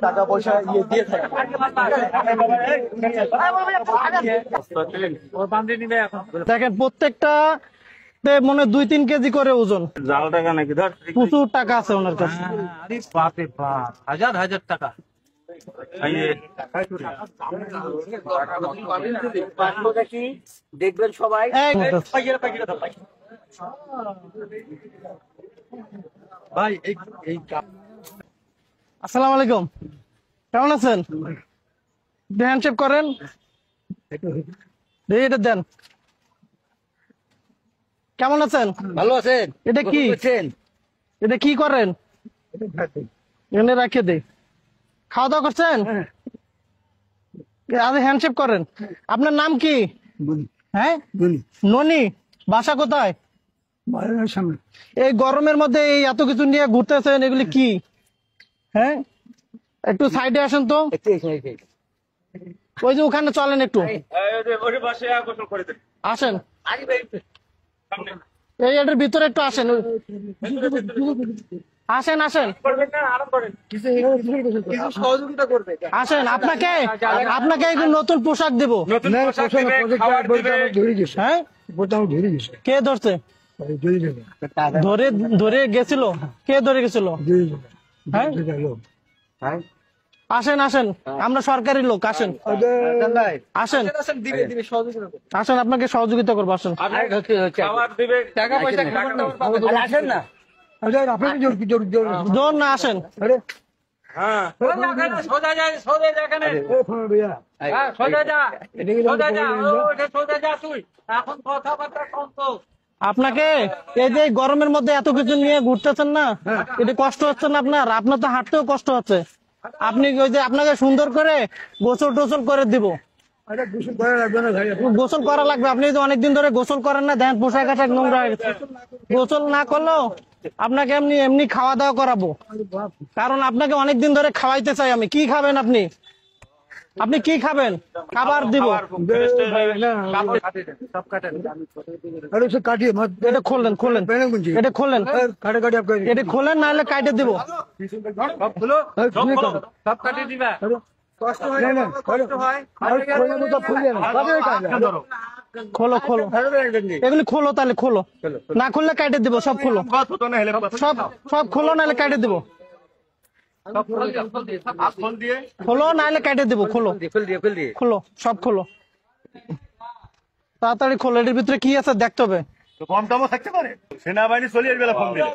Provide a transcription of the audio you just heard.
টাকা পয়সা ইয়ে দিয়ে থাকে। দেখেন প্রত্যেকটা মনে 2-3 কেজি করে ওজন। জাল টাকা নাকি ধর প্রচুর টাকা আছে ওনার কাছে। আরে বাপরে বাপ, হাজার হাজার টাকা। দেখবেন সবাই। ভাই এই আসসালামু আলাইকুম, কেমন আছেন? হ্যান্ডশেক করেন, এটা দেন। কেমন আছেন? ভালো আছেন? এটা কি? এটা কি করেন? এনে রাখে দে। খাওয়া দাওয়া করছেন? আরে হ্যান্ডশেক করেন। আপনার নাম কি? হ্যাঁ, ননি। বাসা কোথায়? এই গরমের মধ্যে এই এত কিছু নিয়ে ঘুরতেছেন, এগুলি কি? হ্যাঁ, একটু সাইডে আসেন তো। ওই যে ওখানে চলেন একটু, আসেন। এই এটার ভিতরে একটু আসেন, আসেন আসেন সহযোগিতা করবে। আসেন। আপনাকে আপনাকে একটু নতুন পোশাক দেব। হ্যাঁ, কে ধরছে? ধরে ধরে গেছিল? কে ধরে গেছিল? হ্যাঁ, আসেন আসেন, আমরা সরকারি লোক। আসেন আসেন আসেন, আপনাকে সহযোগিতা করবো। আসেন। টাকা পয়সা আসেন না, জোর না, আসেন। সোজা যা, সোজা যা, এখানে সোজা যা, সোজা যা, সোজা যা তুই। এখন কথাবার্তা কম তো। আপনাকে এই যে গরমের মধ্যে এত কিছু নিয়ে ঘুরতেছেন না, এটা কষ্ট হচ্ছে না আপনার? আপনার তো হাঁটতেও কষ্ট হচ্ছে। আপনি ওই যে আপনাকে সুন্দর করে গোসল টোসল করে দিব। গোসল করা লাগবে। আপনি যে অনেকদিন ধরে গোসল করেন না, দেন পোশাক আশাক নোংরা হয়ে গেছে। গোসল না করলেও আপনাকে এমনি এমনি খাওয়া দাওয়া করাবো, কারণ আপনাকে অনেকদিন ধরে খাওয়াইতে চাই আমি। কি খাবেন আপনি? আপনি কি খাবেন? খাবার দিব। এটা খোলেন, খোলেন, এটা খোলেন, এটা খোলেন, নাহলে কাটে দিব। সব কাটিয়ে দিবা। খোলো খোলো, এগুলি খোলো, তাহলে খোলো। না খুললে কাটে দিব, সব খোলো, সব সব খোলো, নাহলে কাটে দিব। খোলো, নাহলে কাটে দিব। খোলো খোলো, সব খোলো, তাড়াতাড়ি খোলো। এর ভিতরে কি আছে দেখতে হবে। কম টমও থাকতে পারে, সেনাবাহিনী চলিয়ে বেলা ফোন দিলে